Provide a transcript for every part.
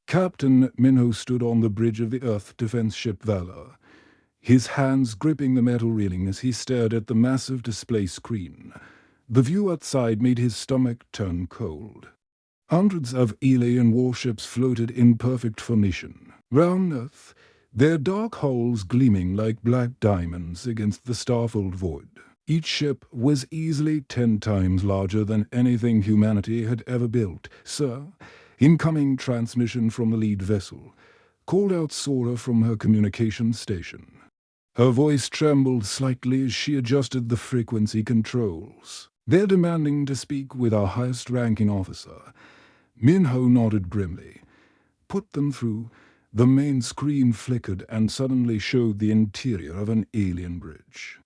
Captain Minho stood on the bridge of the Earth defense ship Valor, his hands gripping the metal railing as he stared at the massive display screen. The view outside made his stomach turn cold. Hundreds of alien warships floated in perfect formation. Round Earth, their dark hulls gleaming like black diamonds against the starfilled void. Each ship was easily 10 times larger than anything humanity had ever built. "Sir, incoming transmission from the lead vessel," called out Sora from her communication station. Her voice trembled slightly as she adjusted the frequency controls. "They're demanding to speak with our highest-ranking officer." Minho nodded grimly. "Put them through." The main screen flickered and suddenly showed the interior of an alien bridge.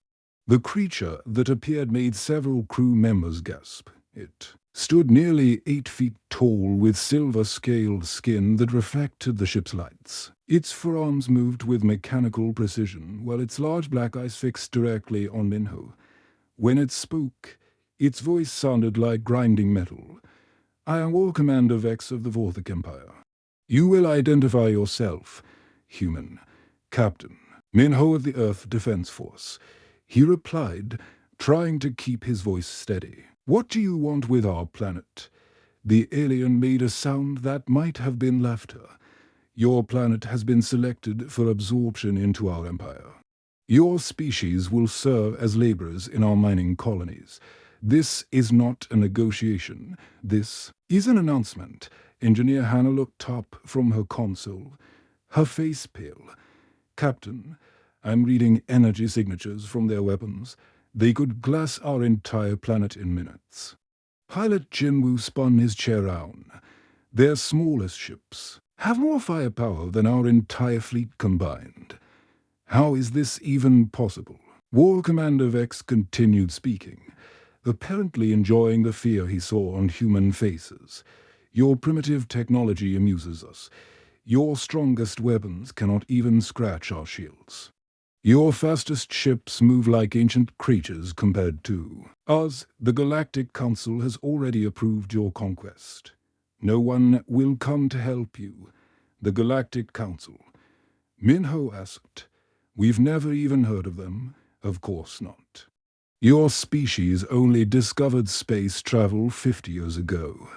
The creature that appeared made several crew members gasp. It stood nearly 8 feet tall with silver-scaled skin that reflected the ship's lights. Its forearms moved with mechanical precision, while its large black eyes fixed directly on Minho. When it spoke, its voice sounded like grinding metal. "I am War Commander Vex of the Vorthic Empire. You will identify yourself, human." "Captain Minho of the Earth Defense Force," he replied, trying to keep his voice steady. "What do you want with our planet?" The alien made a sound that might have been laughter. "Your planet has been selected for absorption into our empire. Your species will serve as laborers in our mining colonies. This is not a negotiation. This is an announcement." Engineer Hannah looked up from her console, her face pale. "Captain, I'm reading energy signatures from their weapons. They could glass our entire planet in minutes." Pilot Jinwoo spun his chair round. "Their smallest ships have more firepower than our entire fleet combined. How is this even possible?" War Commander Vex continued speaking, apparently enjoying the fear he saw on human faces. "Your primitive technology amuses us. Your strongest weapons cannot even scratch our shields. Your fastest ships move like ancient creatures compared to us. The Galactic Council has already approved your conquest. No one will come to help you." "The Galactic Council?" Minho asked. "We've never even heard of them." "Of course not. Your species only discovered space travel 50 years ago.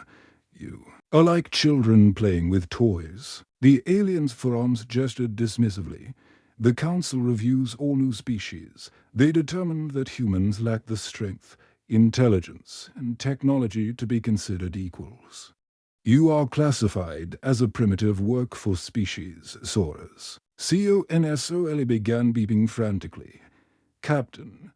You are like children playing with toys." The alien's forearms gestured dismissively. "The Council reviews all new species. They determined that humans lack the strength, intelligence, and technology to be considered equals. You are classified as a primitive workforce species, Soras." CONSOL began beeping frantically. "Captain,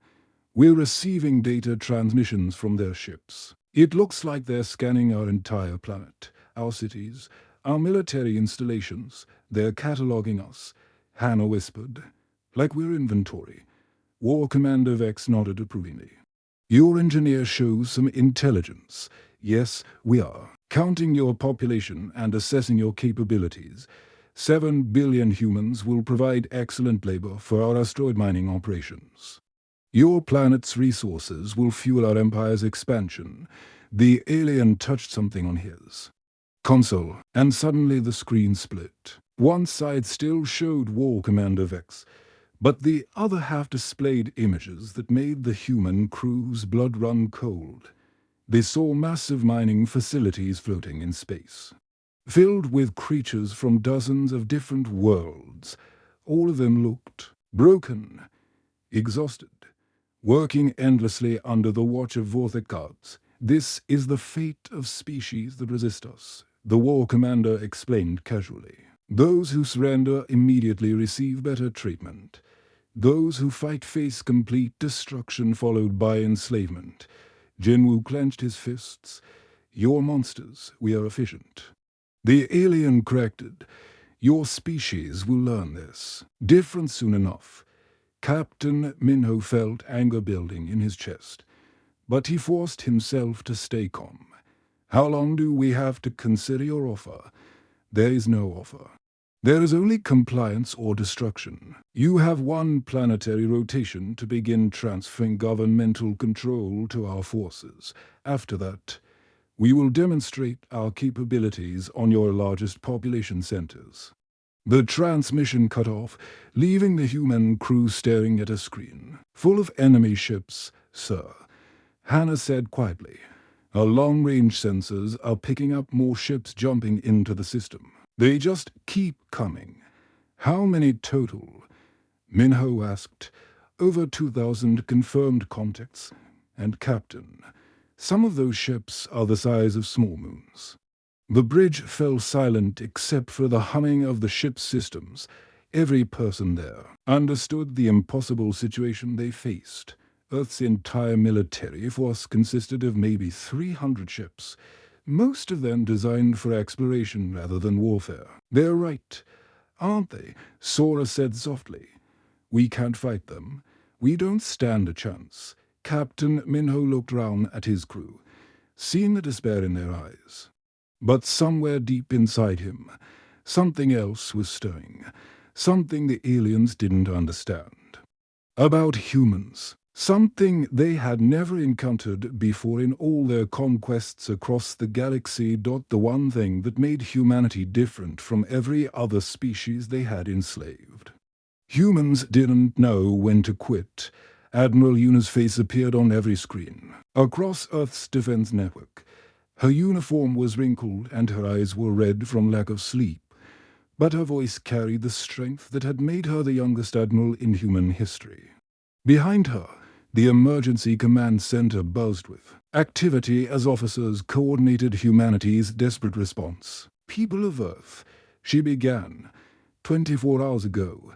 we're receiving data transmissions from their ships. It looks like they're scanning our entire planet, our cities, our military installations. They're cataloging us," Hannah whispered. "Like we're inventory." War Commander Vex nodded approvingly. "Your engineer shows some intelligence." "Yes, we are. Counting your population and assessing your capabilities, 7 billion humans will provide excellent labor for our asteroid mining operations. Your planet's resources will fuel our empire's expansion." The alien touched something on his console, and suddenly the screen split. One side still showed War Commander Vex, but the other half displayed images that made the human crew's blood run cold. They saw massive mining facilities floating in space, filled with creatures from dozens of different worlds. All of them looked broken, exhausted, working endlessly under the watch of Vorthic guards. "This is the fate of species that resist us," the War Commander explained casually. "Those who surrender immediately receive better treatment. Those who fight face complete destruction followed by enslavement." Jinwoo clenched his fists. "You're monsters, we are efficient." The alien corrected. "Your species will learn this. Different soon enough." Captain Minho felt anger building in his chest, but he forced himself to stay calm. "How long do we have to consider your offer?" "There is no offer. There is only compliance or destruction. You have 1 planetary rotation to begin transferring governmental control to our forces. After that, We will demonstrate our capabilities on your largest population centers." The transmission cut off, leaving the human crew staring at a screen. "Full of enemy ships, sir," Hannah said quietly. "Our long-range sensors are picking up more ships jumping into the system. They just keep coming." "How many total?" Minho asked. "Over 2,000 confirmed contacts. And Captain, some of those ships are the size of small moons." The bridge fell silent except for the humming of the ship's systems. Every person there understood the impossible situation they faced. Earth's entire military force consisted of maybe 300 ships, most of them designed for exploration rather than warfare. "They're right, aren't they?" Sora said softly. "We can't fight them. We don't stand a chance." Captain Minho looked round at his crew, seeing the despair in their eyes. But somewhere deep inside him, something else was stirring, something the aliens didn't understand. About humans. Something they had never encountered before in all their conquests across the galaxy. The one thing that made humanity different from every other species they had enslaved. Humans didn't know when to quit. Admiral Yuna's face appeared on every screen. Across Earth's defense network, her uniform was wrinkled and her eyes were red from lack of sleep. But her voice carried the strength that had made her the youngest admiral in human history. Behind her, the emergency command center buzzed with activity as officers coordinated humanity's desperate response. "People of Earth," she began, 24 hours ago,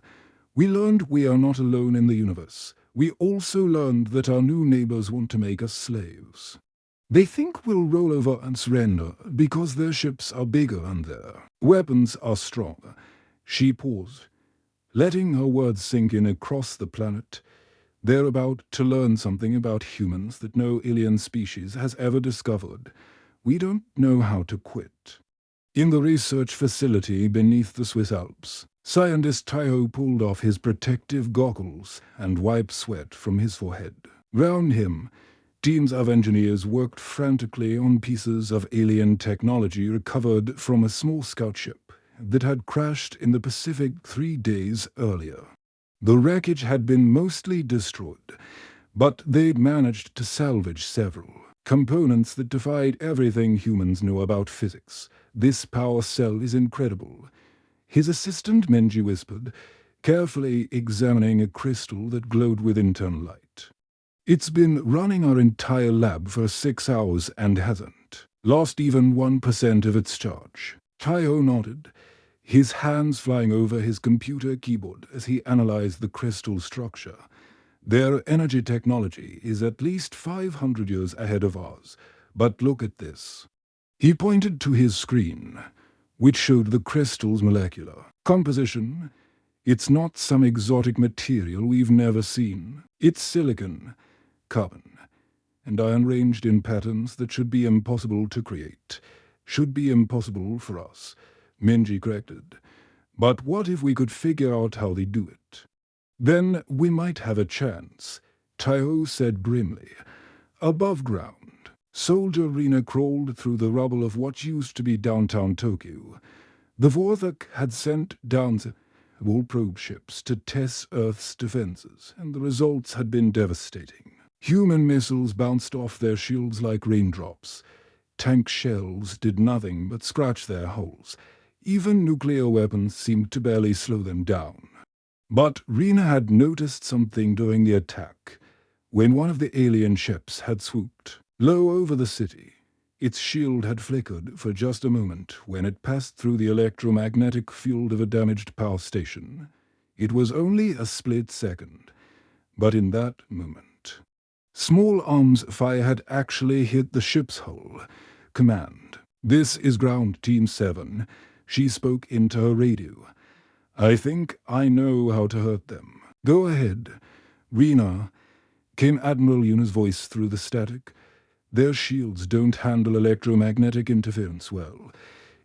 "we learned we are not alone in the universe. We also learned that our new neighbors want to make us slaves. They think we'll roll over and surrender because their ships are bigger and their weapons are stronger." She paused, letting her words sink in across the planet. "They're about to learn something about humans that no alien species has ever discovered. We don't know how to quit." In the research facility beneath the Swiss Alps, scientist Taiho pulled off his protective goggles and wiped sweat from his forehead. Round him, teams of engineers worked frantically on pieces of alien technology recovered from a small scout ship that had crashed in the Pacific 3 days earlier. The wreckage had been mostly destroyed, but they'd managed to salvage several components that defied everything humans know about physics. "This power cell is incredible," his assistant Menji whispered, carefully examining a crystal that glowed with internal light. "It's been running our entire lab for 6 hours and hasn't lost even 1% of its charge." Taiho nodded, his hands flying over his computer keyboard as he analyzed the crystal structure. "Their energy technology is at least 500 years ahead of ours, but look at this." He pointed to his screen, which showed the crystal's molecular composition. "It's not some exotic material we've never seen. It's silicon, carbon, and iron arranged in patterns that should be impossible to create. Should be impossible for us," Menji corrected. "But what if we could figure out how they do it? Then we might have a chance," Taiho said grimly. Above ground, Soldier Rina crawled through the rubble of what used to be downtown Tokyo. The Vorthok had sent down several probe ships to test Earth's defenses, and the results had been devastating. Human missiles bounced off their shields like raindrops. Tank shells did nothing but scratch their hulls. Even nuclear weapons seemed to barely slow them down. But Rina had noticed something during the attack, when one of the alien ships had swooped low over the city. Its shield had flickered for just a moment when it passed through the electromagnetic field of a damaged power station. It was only a split second, but in that moment, small arms fire had actually hit the ship's hull. "Command, this is Ground Team 7. She spoke into her radio. "I think I know how to hurt them." "Go ahead, Rina," came Admiral Yuna's voice through the static. "Their shields don't handle electromagnetic interference well.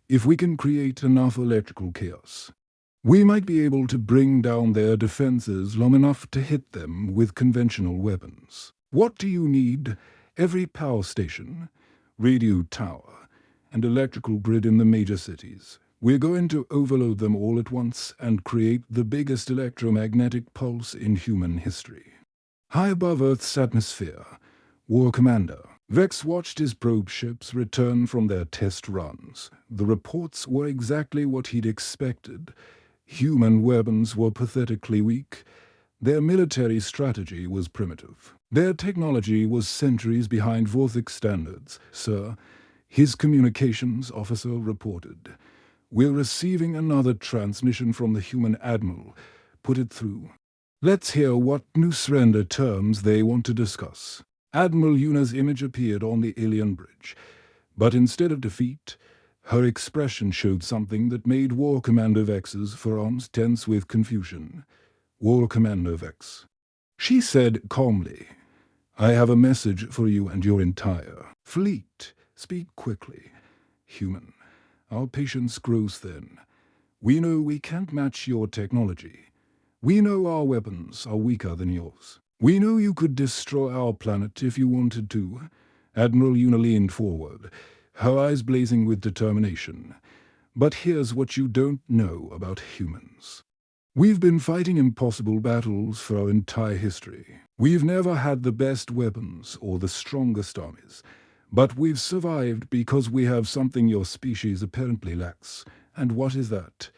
If we can create enough electrical chaos, we might be able to bring down their defenses long enough to hit them with conventional weapons." "What do you need? Every power station?" radio tower, and electrical grid in the major cities. We're going to overload them all at once and create the biggest electromagnetic pulse in human history. High above Earth's atmosphere, War Commander Vex watched his probe ships return from their test runs. The reports were exactly what he'd expected. Human weapons were pathetically weak. Their military strategy was primitive. Their technology was centuries behind Vorthik standards, sir. His communications officer reported. We're receiving another transmission from the human admiral. Put it through. Let's hear what new surrender terms they want to discuss. Admiral Yuna's image appeared on the alien bridge, but instead of defeat, her expression showed something that made War Commander Vex's forearms tense with confusion. War Commander Vex. She said calmly, I have a message for you and your entire fleet. Speak quickly. Human. Our patience grows thin. We know we can't match your technology. We know our weapons are weaker than yours. We know you could destroy our planet if you wanted to. Admiral Yuna leaned forward, her eyes blazing with determination. But here's what you don't know about humans. We've been fighting impossible battles for our entire history. We've never had the best weapons or the strongest armies. But we've survived because we have something your species apparently lacks. And what is that?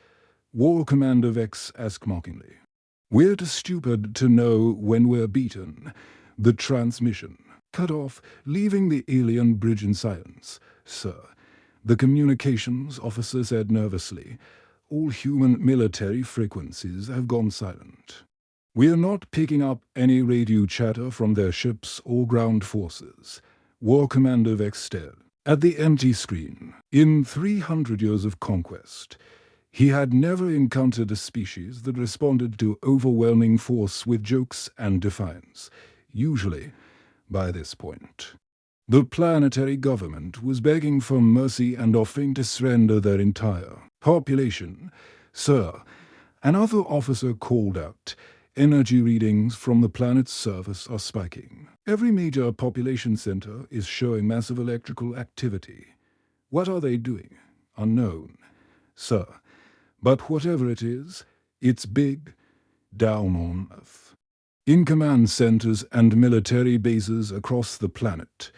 War Commander Vex asked mockingly. We're too stupid to know when we're beaten. The transmission cut off, leaving the alien bridge in silence. Sir, the communications officer said nervously, all human military frequencies have gone silent. We're not picking up any radio chatter from their ships or ground forces. War Commander Vex stared at the empty screen. In 300 years of conquest, he had never encountered a species that responded to overwhelming force with jokes and defiance. Usually, by this point, the planetary government was begging for mercy and offering to surrender their entire population. Sir, another officer called out, energy readings from the planet's surface are spiking. Every major population center is showing massive electrical activity. What are they doing? Unknown. Sir, but whatever it is, it's big, down on Earth. In command centers and military bases across the planet,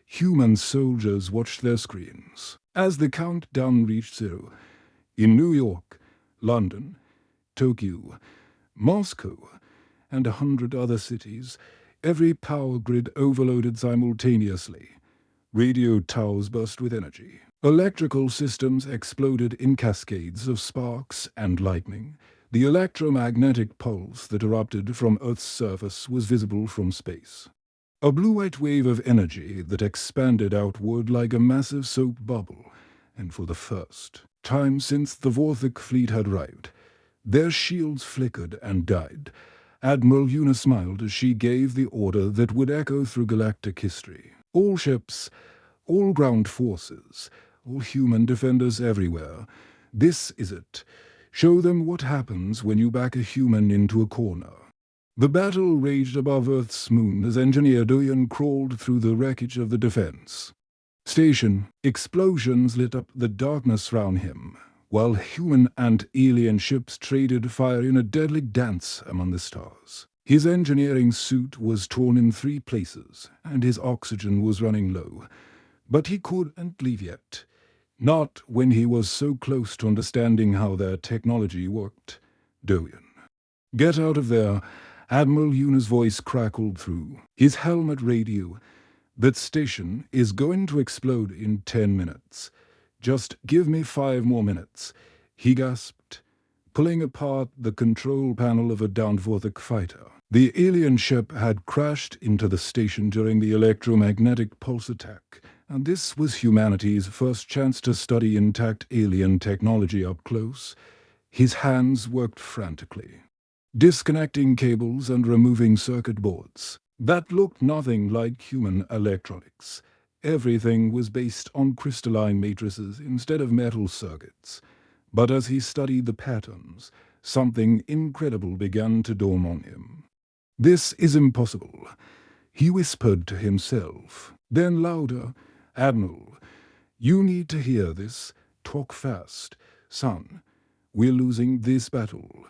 human soldiers watched their screens. As the countdown reached zero, in New York, London, Tokyo, Moscow, and 100 other cities, every power grid overloaded simultaneously. Radio towers burst with energy. Electrical systems exploded in cascades of sparks and lightning. The electromagnetic pulse that erupted from Earth's surface was visible from space. A blue-white wave of energy that expanded outward like a massive soap bubble, and for the first time since the Vorthik fleet had arrived, their shields flickered and died. Admiral Yuna smiled as she gave the order that would echo through galactic history. All ships, all ground forces, all human defenders everywhere. This is it. Show them what happens when you back a human into a corner. The battle raged above Earth's moon as Engineer Doyen crawled through the wreckage of the defense station. Explosions lit up the darkness round him, while human and alien ships traded fire in a deadly dance among the stars. His engineering suit was torn in 3 places, and his oxygen was running low. But he couldn't leave yet. Not when he was so close to understanding how their technology worked. Doyen. Get out of there. Admiral Yuna's voice crackled through his helmet radio. That station is going to explode in 10 minutes. Just give me 5 more minutes, he gasped, pulling apart the control panel of a downed Vorthik fighter. The alien ship had crashed into the station during the electromagnetic pulse attack, and this was humanity's first chance to study intact alien technology up close. His hands worked frantically, disconnecting cables and removing circuit boards that looked nothing like human electronics. Everything was based on crystalline matrices instead of metal circuits. But as he studied the patterns, something incredible began to dawn on him. This is impossible, he whispered to himself. Then louder, "Admiral, you need to hear this. Talk fast. Son, we're losing this battle."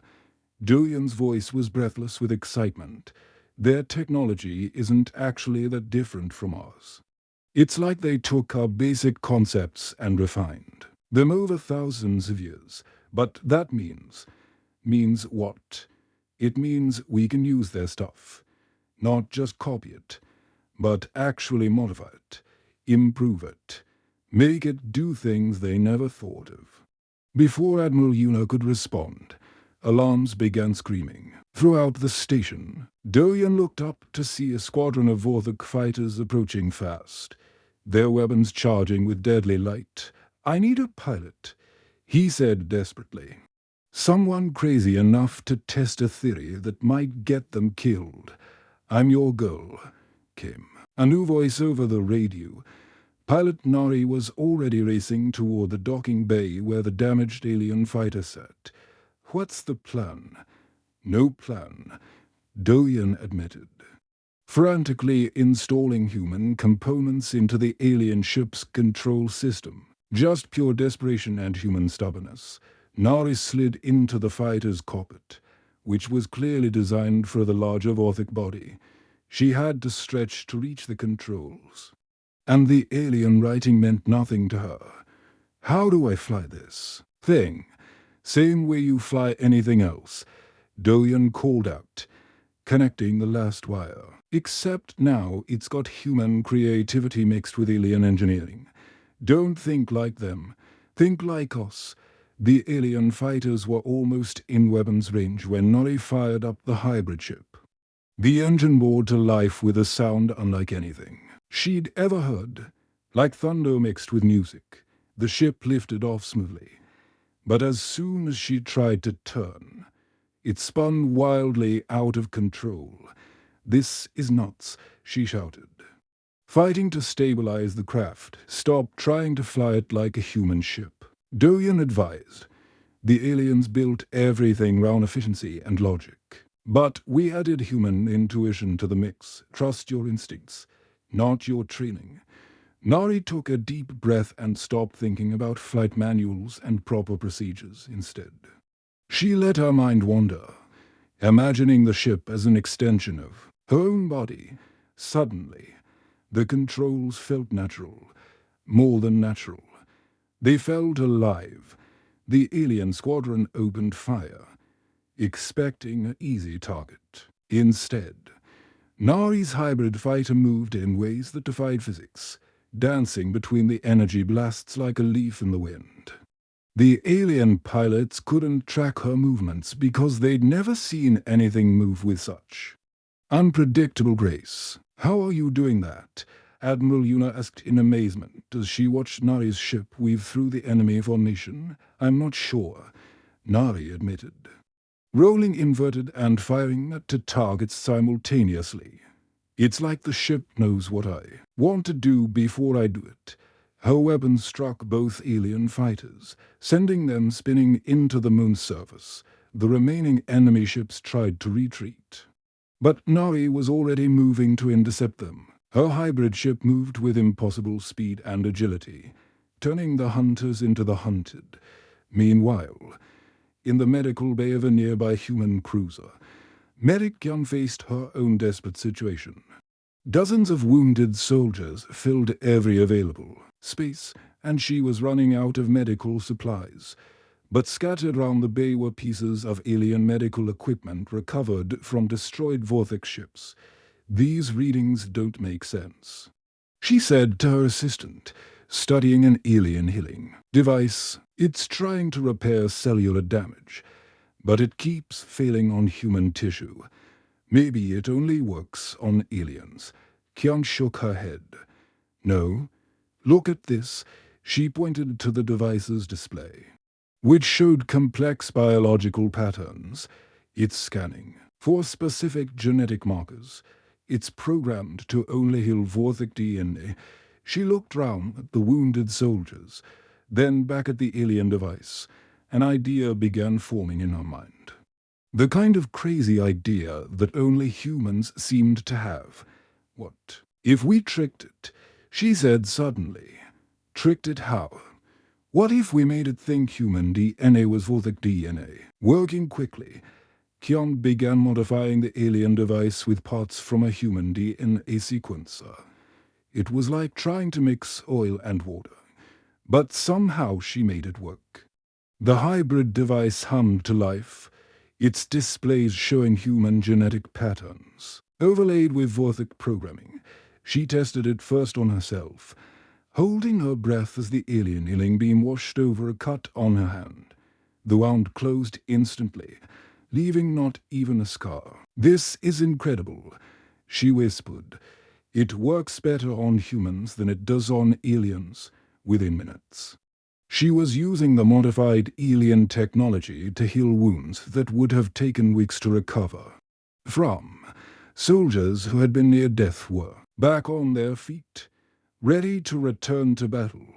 Doyen's voice was breathless with excitement. "Their technology isn't actually that different from ours. It's like they took our basic concepts and refined them over thousands of years. But that means what? It means we can use their stuff. Not just copy it, but actually modify it, improve it, make it do things they never thought of." Before Admiral Yuna could respond, alarms began screaming throughout the station. Doyen looked up to see a squadron of Vorthok fighters approaching fast, their weapons charging with deadly light. "I need a pilot," he said desperately. "Someone crazy enough to test a theory that might get them killed. I'm your girl," came a new voice over the radio. Pilot Nari was already racing toward the docking bay where the damaged alien fighter sat. "What's the plan?" "No plan," Doyen admitted. "Frantically installing human components into the alien ship's control system. Just pure desperation and human stubbornness." Nari slid into the fighter's cockpit, which was clearly designed for the larger Vorthok body. She had to stretch to reach the controls. And the alien writing meant nothing to her. "How do I fly this thing?" "Same way you fly anything else," Doyen called out, connecting the last wire. "Except now it's got human creativity mixed with alien engineering. Don't think like them. Think like us." The alien fighters were almost in weapons range when Nori fired up the hybrid ship. The engine roared to life with a sound unlike anything she'd ever heard, like thunder mixed with music. The ship lifted off smoothly, but as soon as she tried to turn, it spun wildly out of control. "This is nuts," she shouted. Fighting to stabilize the craft, "Stop trying to fly it like a human ship," Doyen advised. "The aliens built everything round efficiency and logic. But we added human intuition to the mix. Trust your instincts, not your training." Nari took a deep breath and stopped thinking about flight manuals and proper procedures instead. She let her mind wander, imagining the ship as an extension of her own body. Suddenly, the controls felt natural, more than natural. They felt alive. The alien squadron opened fire, expecting an easy target. Instead, Nari's hybrid fighter moved in ways that defied physics, dancing between the energy blasts like a leaf in the wind. The alien pilots couldn't track her movements because they'd never seen anything move with such unpredictable grace. "How are you doing that?" Admiral Yuna asked in amazement as she watched Nari's ship weave through the enemy formation. "I'm not sure," Nari admitted. "Rolling inverted and firing at 2 targets simultaneously. It's like the ship knows what I want to do before I do it." Her weapon struck both alien fighters, sending them spinning into the moon's surface. The remaining enemy ships tried to retreat, but Nari was already moving to intercept them. Her hybrid ship moved with impossible speed and agility, turning the hunters into the hunted. Meanwhile, in the medical bay of a nearby human cruiser, Medic Yan faced her own desperate situation. Dozens of wounded soldiers filled every available space, and she was running out of medical supplies. But scattered around the bay were pieces of alien medical equipment recovered from destroyed Vorthok ships. "These readings don't make sense," she said to her assistant, studying an alien healing device. "It's trying to repair cellular damage, but it keeps failing on human tissue. Maybe it only works on aliens." Qian shook her head. "No, look at this." She pointed to the device's display, which showed complex biological patterns. "It's scanning for specific genetic markers. It's programmed to only heal Vorthok DNA." She looked round at the wounded soldiers, then back at the alien device. An idea began forming in her mind. The kind of crazy idea that only humans seemed to have. What if we tricked it she said suddenly. Tricked it how? What if we made it think human DNA was Vorthok DNA? Working quickly, Kyon began modifying the alien device with parts from a human DNA sequencer. It was like trying to mix oil and water, but somehow she made it work. The hybrid device hummed to life, its displays showing human genetic patterns. Overlaid with Vorthok programming, she tested it first on herself, holding her breath as the alien healing beam washed over a cut on her hand. The wound closed instantly, leaving not even a scar. "This is incredible," she whispered. "It works better on humans than it does on aliens," within minutes. She was using the modified alien technology to heal wounds that would have taken weeks to recover. From soldiers who had been near death were back on their feet, ready to return to battle.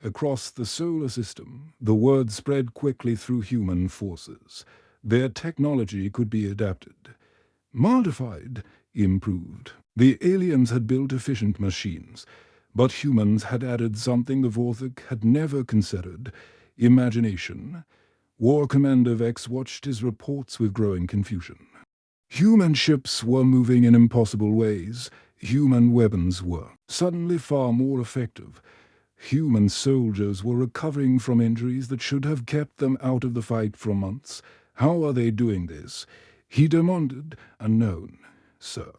Across the solar system, the word spread quickly through human forces. Their technology could be adapted, modified, improved. The aliens had built efficient machines, but humans had added something the Vorthok had never considered: imagination. War Commander Vex watched his reports with growing confusion. Human ships were moving in impossible ways. Human weapons were suddenly far more effective. Human soldiers were recovering from injuries that should have kept them out of the fight for months. "How are they doing this?" he demanded. "Unknown, sir."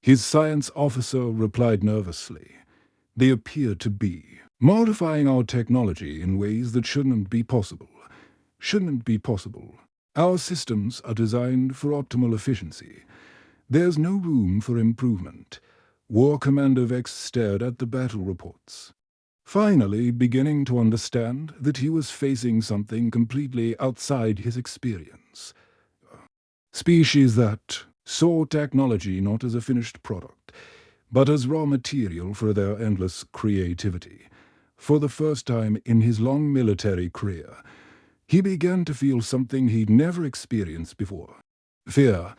His science officer replied nervously. "They appear to be modifying our technology in ways that shouldn't be possible. Shouldn't be possible. Our systems are designed for optimal efficiency. There's no room for improvement." War Commander Vex stared at the battle reports, finally beginning to understand that he was facing something completely outside his experience. Species that saw technology not as a finished product, but as raw material for their endless creativity. For the first time in his long military career, he began to feel something he'd never experienced before: fear.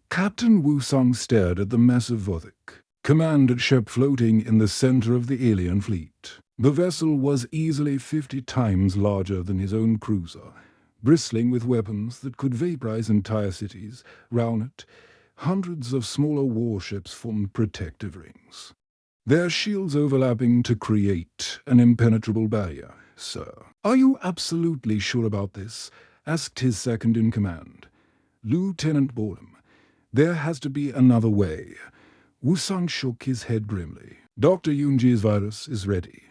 Captain Wu-sung stared at the massive Vorthok command ship floating in the center of the alien fleet. The vessel was easily 50 times larger than his own cruiser, bristling with weapons that could vaporize entire cities. Round it, hundreds of smaller warships formed protective rings, their shields overlapping to create an impenetrable barrier. "Sir, are you absolutely sure about this?" asked his second-in-command, Lieutenant Boredom. "There has to be another way." Wu-sung shook his head grimly. "Dr. Yunji's virus is ready,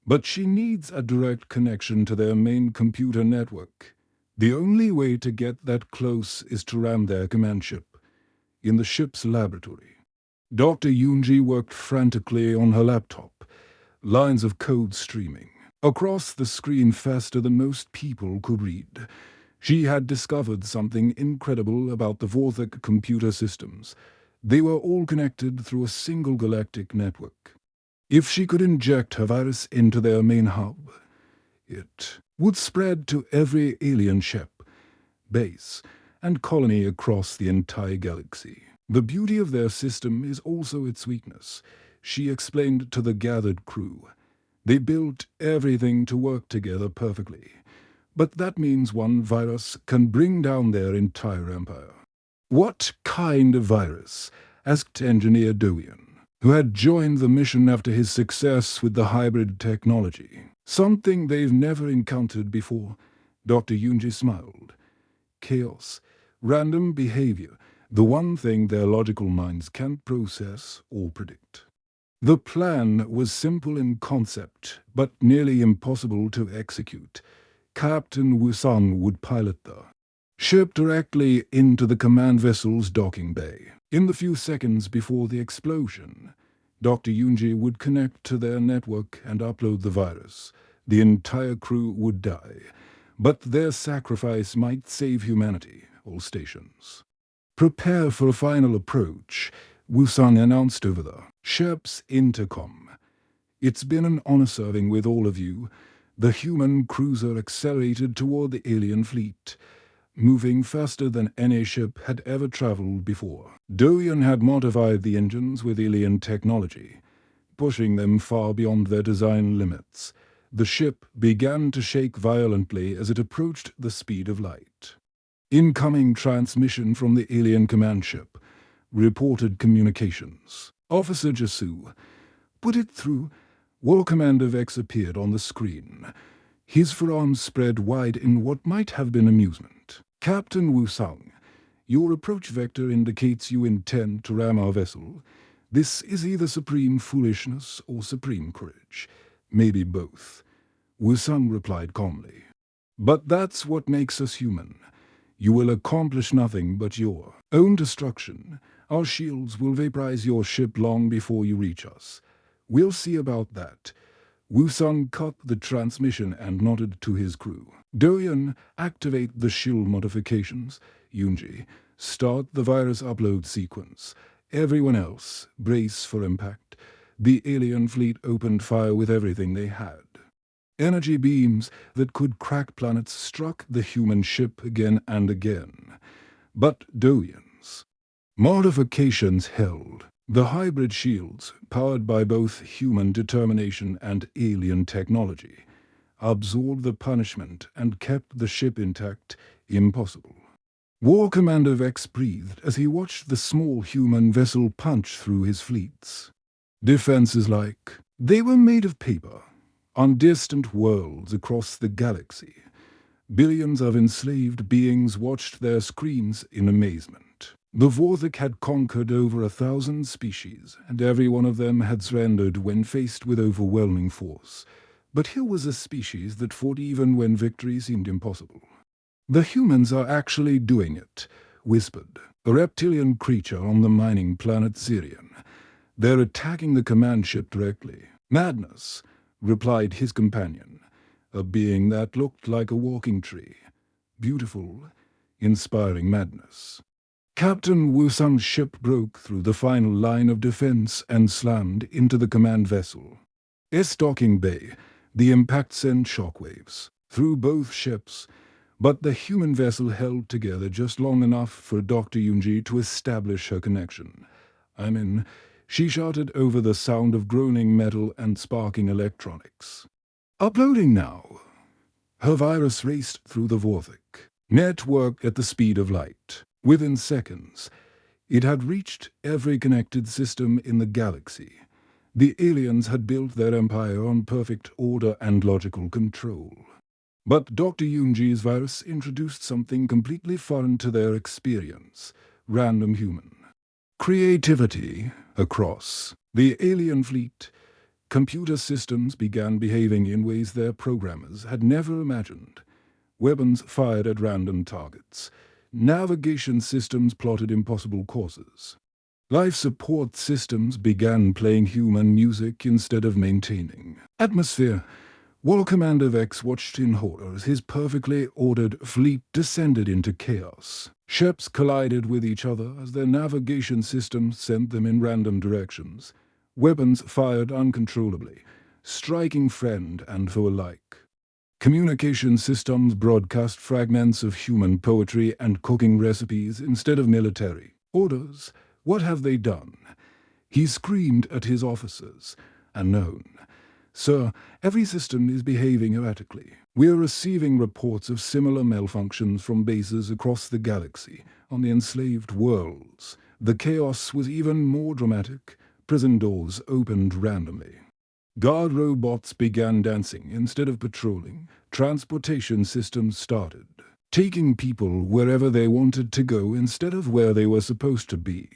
but she needs a direct connection to their main computer network. The only way to get that close is to ram their command ship in the ship's laboratory." Dr. Yunji worked frantically on her laptop, lines of code streaming across the screen faster than most people could read. She had discovered something incredible about the Vorthok computer systems. They were all connected through a single galactic network. If she could inject her virus into their main hub, it would spread to every alien ship, base, and colony across the entire galaxy. "The beauty of their system is also its weakness," she explained to the gathered crew. "They built everything to work together perfectly, but that means one virus can bring down their entire empire." "What kind of virus?" asked Engineer Doyen, who had joined the mission after his success with the hybrid technology. "Something they've never encountered before," Dr. Yunji smiled. "Chaos, random behavior, the one thing their logical minds can't process or predict." The plan was simple in concept, but nearly impossible to execute. Captain Wu-sung would pilot the ship directly into the command vessel's docking bay. In the few seconds before the explosion, Dr. Yunji would connect to their network and upload the virus. The entire crew would die, but their sacrifice might save humanity, all stations. "Prepare for a final approach," Wu-sung announced over the ship's intercom. "It's been an honor serving with all of you." The human cruiser accelerated toward the alien fleet, moving faster than any ship had ever traveled before. Doyen had modified the engines with alien technology. pushing them far beyond their design limits. The ship began to shake violently as it approached the speed of light. Incoming transmission from the alien command ship. Reported communications. Officer Jasu. Put it through. War Commander Vex appeared on the screen. His forearms spread wide in what might have been amusement. Captain Wu-Sung, your approach vector indicates you intend to ram our vessel. This is either supreme foolishness or supreme courage. Maybe both. Wu-Sung replied calmly. But that's what makes us human. You will accomplish nothing but your own destruction. Our shields will vaporize your ship long before you reach us. We'll see about that. Wu-Sung cut the transmission and nodded to his crew. Doyen, activate the shield modifications. Yunji, start the virus upload sequence. Everyone else, brace for impact. The alien fleet opened fire with everything they had. Energy beams that could crack planets struck the human ship again and again. But Doyen's modifications held. The hybrid shields, powered by both human determination and alien technology, absorbed the punishment and kept the ship intact. Impossible. War Commander Vex breathed as he watched the small human vessel punch through his fleets. Defenses like they were made of paper. On distant worlds across the galaxy, billions of enslaved beings watched their screens in amazement. The Vorthik had conquered over 1,000 species, and every one of them had surrendered when faced with overwhelming force. But here was a species that fought even when victory seemed impossible. The humans are actually doing it, whispered a reptilian creature on the mining planet Zirian. They're attacking the command ship directly. Madness, replied his companion, a being that looked like a walking tree. Beautiful, inspiring madness. Captain Wu-Sung's ship broke through the final line of defense and slammed into the command vessel. Docking bay, the impact sent shockwaves through both ships, but the human vessel held together just long enough for Dr. Yunji to establish her connection. I'm in, she shouted over the sound of groaning metal and sparking electronics. Uploading now. Her virus raced through the Vorthik. Network at the speed of light. Within seconds, it had reached every connected system in the galaxy. The aliens had built their empire on perfect order and logical control. But Dr. Yunji's virus introduced something completely foreign to their experience. Random human. Creativity across the alien fleet. Computer systems began behaving in ways their programmers had never imagined. Weapons fired at random targets. Navigation systems plotted impossible courses. Life support systems began playing human music instead of maintaining atmosphere. War Commander Vex watched in horror as his perfectly ordered fleet descended into chaos. Ships collided with each other as their navigation systems sent them in random directions. Weapons fired uncontrollably, striking friend and foe alike. Communication systems broadcast fragments of human poetry and cooking recipes instead of military orders. What have they done? He screamed at his officers. Unknown. Sir, every system is behaving erratically. We're receiving reports of similar malfunctions from bases across the galaxy, on the enslaved worlds. The chaos was even more dramatic. Prison doors opened randomly. Guard robots began dancing instead of patrolling. Transportation systems started, taking people wherever they wanted to go instead of where they were supposed to be.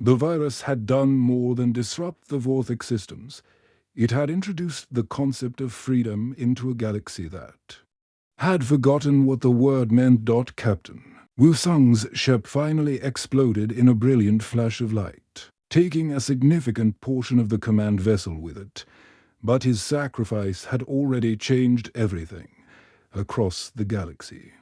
The virus had done more than disrupt the Vorthik systems. It had introduced the concept of freedom into a galaxy that had forgotten what the word meant. Captain Wu-Sung's ship finally exploded in a brilliant flash of light, taking a significant portion of the command vessel with it. But his sacrifice had already changed everything across the galaxy.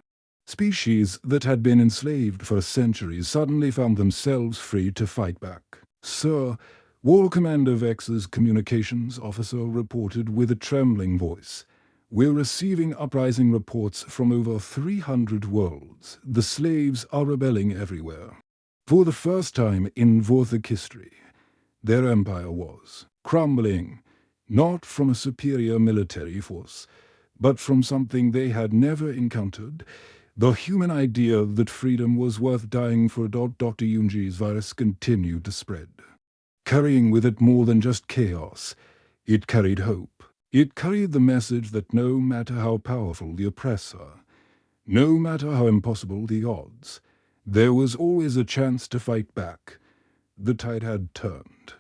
Species that had been enslaved for centuries suddenly found themselves free to fight back. Sir, War Commander Vex's communications officer reported with a trembling voice. We're receiving uprising reports from over 300 worlds. The slaves are rebelling everywhere. For the first time in Vorthik history, their empire was crumbling, not from a superior military force, but from something they had never encountered, the human idea that freedom was worth dying for. Dr. Yunji's virus continued to spread, carrying with it more than just chaos. It carried hope. It carried the message that no matter how powerful the oppressor, no matter how impossible the odds, there was always a chance to fight back. The tide had turned,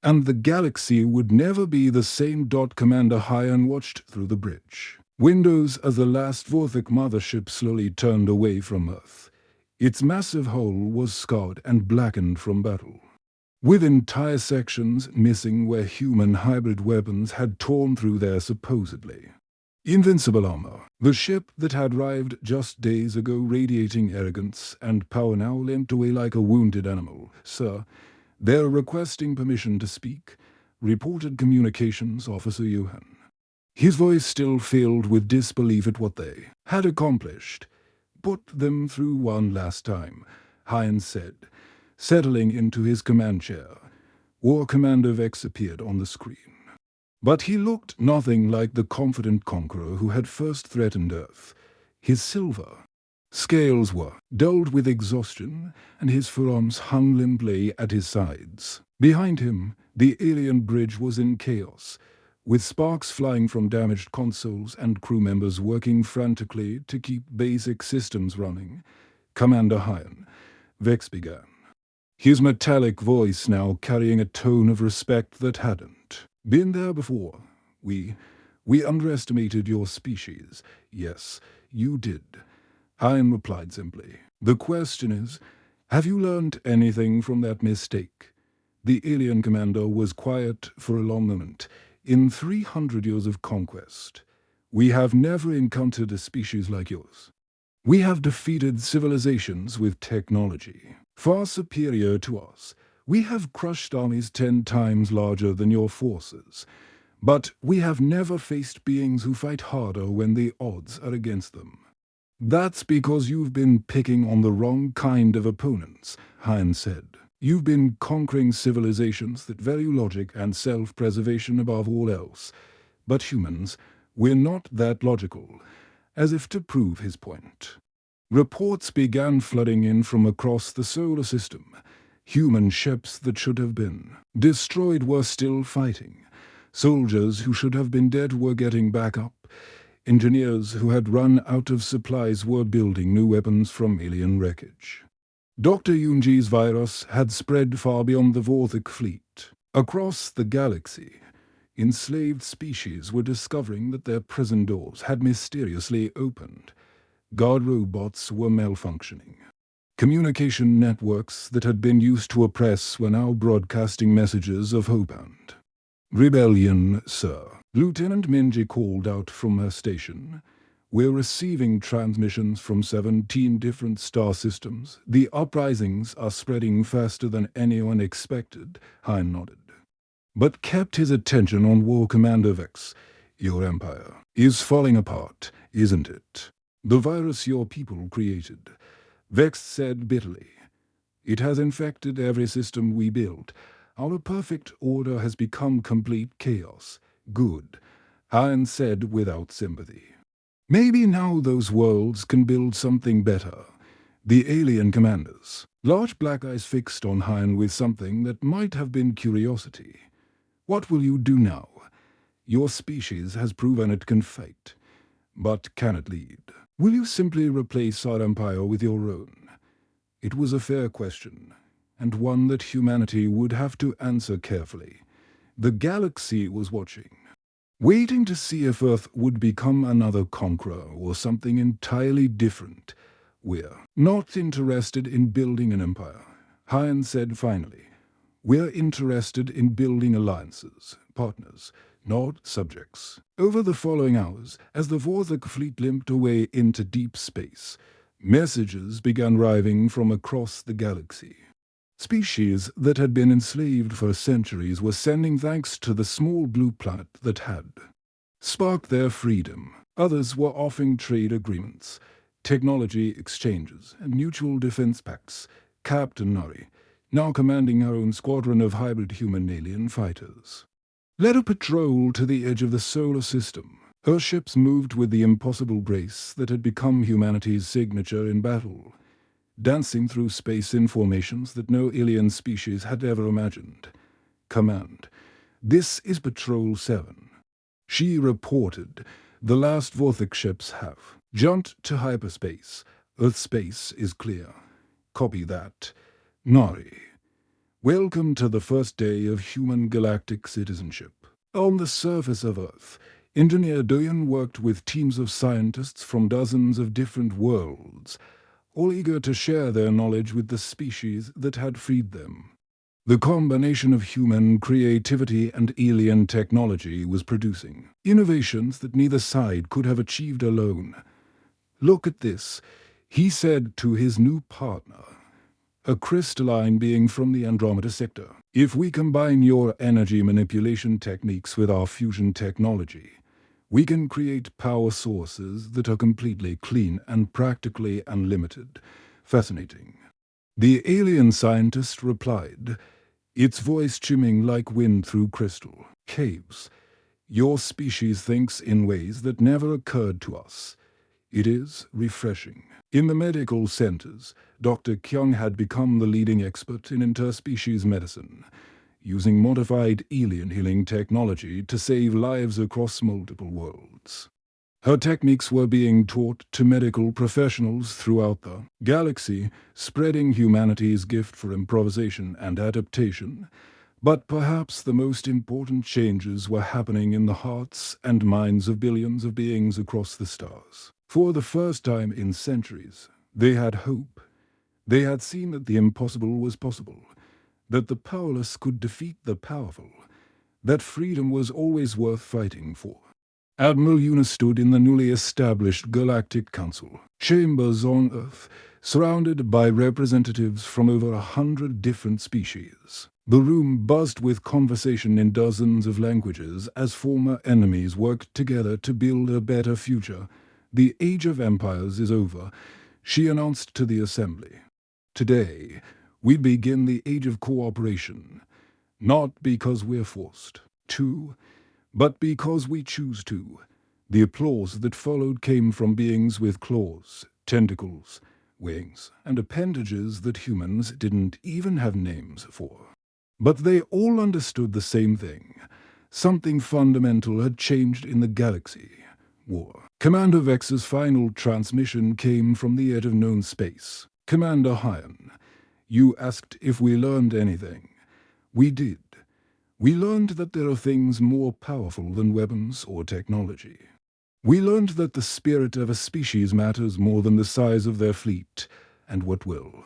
and the galaxy would never be the same. Commander Hyan watched through the bridge windows as the last Vorthik mothership slowly turned away from Earth. Its massive hull was scarred and blackened from battle, with entire sections missing where human hybrid weapons had torn through their supposedly invincible armor. The ship that had arrived just days ago, radiating arrogance and power, now limped away like a wounded animal. "Sir, they're requesting permission to speak," reported Communications Officer Johan. His voice still filled with disbelief at what they had accomplished. "Put them through one last time," Hines said, settling into his command chair. War Commander Vex appeared on the screen. But he looked nothing like the confident conqueror who had first threatened Earth. His silver scales were dulled with exhaustion, and his forearms hung limply at his sides. Behind him, the alien bridge was in chaos, with sparks flying from damaged consoles and crew members working frantically to keep basic systems running. "Commander Hyan," Vex began, his metallic voice now carrying a tone of respect that hadn't been there before. We underestimated your species." "Yes, you did," Hyan replied simply. "The question is, have you learned anything from that mistake?" The alien commander was quiet for a long moment. "In 300 years of conquest, we have never encountered a species like yours. We have defeated civilizations with technology far superior to us. We have crushed armies 10 times larger than your forces. But we have never faced beings who fight harder when the odds are against them." "That's because you've been picking on the wrong kind of opponents," Hines said. "You've been conquering civilizations that value logic and self-preservation above all else. But humans, we're not that logical," as if to prove his point. Reports began flooding in from across the solar system. Human ships that should have been destroyed were still fighting. Soldiers who should have been dead were getting back up. Engineers who had run out of supplies were building new weapons from alien wreckage. Dr. Yunji's virus had spread far beyond the Vorthik fleet. Across the galaxy, enslaved species were discovering that their prison doors had mysteriously opened. Guard robots were malfunctioning. Communication networks that had been used to oppress were now broadcasting messages of hope and rebellion. "Sir," Lieutenant Minji called out from her station, "we're receiving transmissions from 17 different star systems. The uprisings are spreading faster than anyone expected." Hein nodded, but kept his attention on War Commander Vex. "Your empire is falling apart, isn't it? The virus your people created," Vex said bitterly. "It has infected every system we built. Our perfect order has become complete chaos." "Good," Hines said without sympathy. "Maybe now those worlds can build something better." The alien commanders, large black eyes fixed on Hein with something that might have been curiosity. "What will you do now? Your species has proven it can fight, but can it lead? Will you simply replace our empire with your own?" It was a fair question, and one that humanity would have to answer carefully. The galaxy was watching, waiting to see if Earth would become another conqueror or something entirely different. "We're not interested in building an empire," Hines said finally. "We're interested in building alliances, partners, not subjects." Over the following hours, as the Vorthik fleet limped away into deep space, messages began arriving from across the galaxy. Species that had been enslaved for centuries were sending thanks to the small blue planet that had sparked their freedom. Others were offering trade agreements, technology exchanges, and mutual defense pacts. Captain Nari, now commanding her own squadron of hybrid human-alien fighters, led a patrol to the edge of the solar system. Her ships moved with the impossible grace that had become humanity's signature in battle, dancing through space in formations that no alien species had ever imagined. Command, this is Patrol 7. She reported, the last Vorthik ships have jumped to hyperspace. Earth space is clear. Copy that. Nari. Welcome to the first day of human galactic citizenship. On the surface of Earth, Engineer Doyen worked with teams of scientists from dozens of different worlds, all eager to share their knowledge with the species that had freed them. The combination of human creativity and alien technology was producing innovations that neither side could have achieved alone. "Look at this," he said to his new partner, a crystalline being from the Andromeda sector. "If we combine your energy manipulation techniques with our fusion technology, we can create power sources that are completely clean and practically unlimited. Fascinating." The alien scientist replied, its voice chiming like wind through crystal caves. "Your species thinks in ways that never occurred to us. It is refreshing." In the medical centers, Dr. Kyung had become the leading expert in interspecies medicine, using modified alien healing technology to save lives across multiple worlds. Her techniques were being taught to medical professionals throughout the galaxy, spreading humanity's gift for improvisation and adaptation. But perhaps the most important changes were happening in the hearts and minds of billions of beings across the stars. For the first time in centuries, they had hope. They had seen that the impossible was possible, that the powerless could defeat the powerful, that freedom was always worth fighting for. Admiral Eunice stood in the newly established Galactic Council chambers on Earth, surrounded by representatives from over 100 different species. The room buzzed with conversation in dozens of languages as former enemies worked together to build a better future. "The Age of Empires is over," she announced to the assembly. "Today, we begin the Age of Cooperation, not because we're forced to, but because we choose to." The applause that followed came from beings with claws, tentacles, wings, and appendages that humans didn't even have names for. But they all understood the same thing. Something fundamental had changed in the galaxy. War. Commander Vex's final transmission came from the edge of known space. "Commander Hyan, you asked if we learned anything. We did. We learned that there are things more powerful than weapons or technology. We learned that the spirit of a species matters more than the size of their fleet, and what will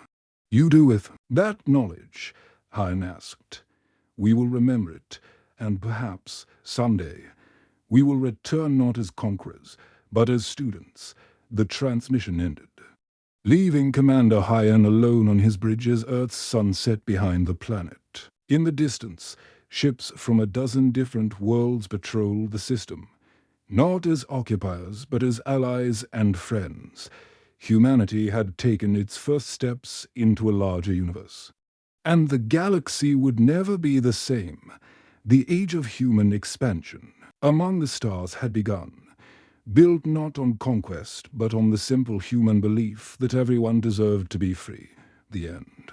you do with that knowledge?" Hyan asked. "We will remember it, and perhaps, someday, we will return not as conquerors, but as students." The transmission ended, leaving Commander Hyan alone on his bridge as Earth's sun set behind the planet. In the distance, ships from a dozen different worlds patrolled the system, not as occupiers, but as allies and friends. Humanity had taken its first steps into a larger universe. And the galaxy would never be the same. The age of human expansion among the stars had begun, built not on conquest, but on the simple human belief that everyone deserved to be free. The end.